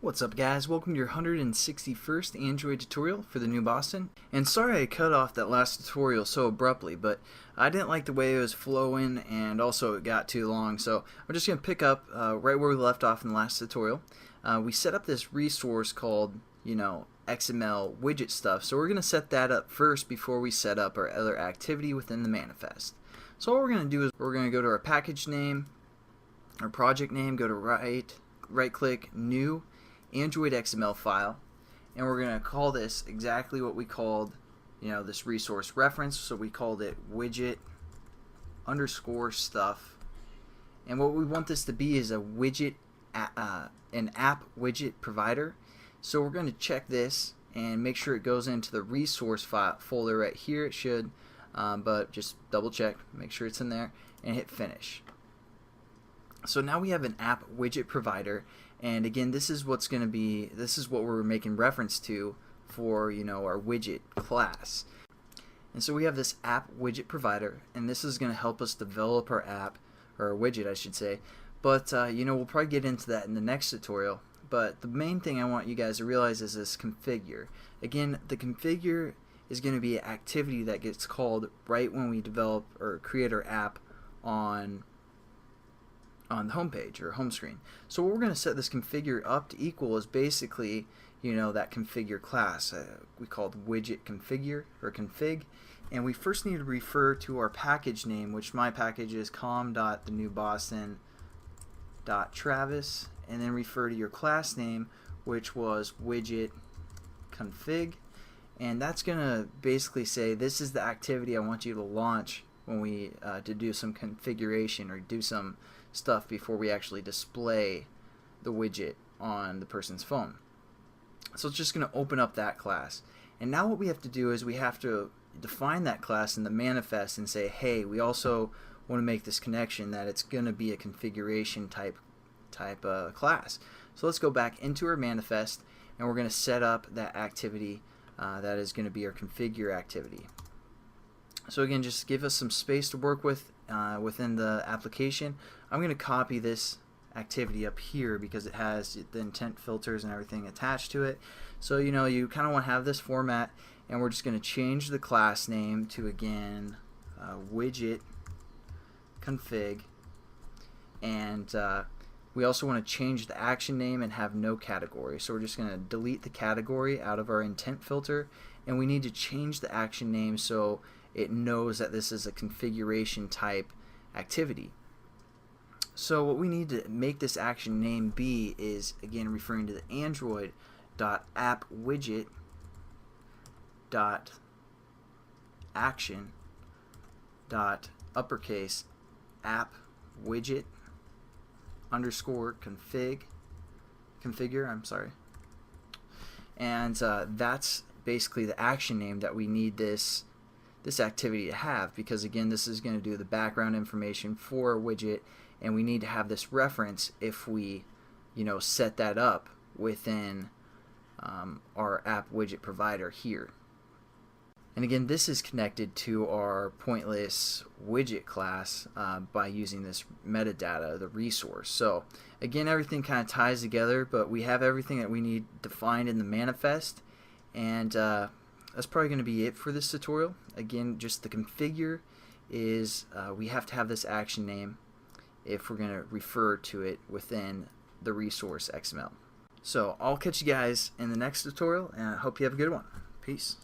What's up guys, welcome to your 161st Android tutorial for the new Boston. And sorry I cut off that last tutorial so abruptly, but I didn't like the way it was flowing and also it got too long, so I'm just going to pick up right where we left off in the last tutorial. We set up this resource called, XML widget stuff, so we're going to set that up first before we set up our other activity within the manifest. So what we're going to do is we're going to go to our package name, our project name, go to right click, new, Android XML file, and we're going to call this exactly what we called this resource reference, so we called it widget underscore stuff, and what we want this to be is a widget an app widget provider. So we're going to check this and make sure it goes into the resource file folder right here. It should, but just double check, make sure it's in there, and hit finish. So now we have an app widget provider, and again this is what we're making reference to for our widget class. And so we have this app widget provider, and this is going to help us develop our app, or our widget I should say, but we'll probably get into that in the next tutorial. But the main thing I want you guys to realize is this configure. Again, the configure is going to be an activity that gets called right when we develop or create our app on the home page or home screen. So what we're going to set this configure up to equal is basically that configure class we called widget configure or config, and we first need to refer to our package name, which my package is com.thenewboston.travis, and then refer to your class name, which was widget config, and that's gonna basically say this is the activity I want you to launch when we to do some configuration or do some stuff before we actually display the widget on the person's phone. So it's just going to open up that class, and now what we have to do is we have to define that class in the manifest and say, hey, we also want to make this connection that it's going to be a configuration type class. So let's go back into our manifest, and we're going to set up that activity that is going to be our configure activity. So again, just give us some space to work with within the application. I'm going to copy this activity up here because it has the intent filters and everything attached to it. So you kind of want to have this format, and we're just going to change the class name to again widget config, and we also want to change the action name and have no category. So we're just going to delete the category out of our intent filter, and we need to change the action name so it knows that this is a configuration type activity. So what we need to make this action name be is again referring to the android.app-widget.action.uppercase app widget underscore configure, and that's basically the action name that we need this activity to have, because again this is going to do the background information for a widget, and we need to have this reference if we set that up within our app widget provider here. And again, this is connected to our pointless widget class by using this metadata, the resource. So again, everything kind of ties together, but we have everything that we need defined in the manifest, and that's probably going to be it for this tutorial. Again, just the configure is we have to have this action name if we're going to refer to it within the resource XML. So I'll catch you guys in the next tutorial, and I hope you have a good one. Peace.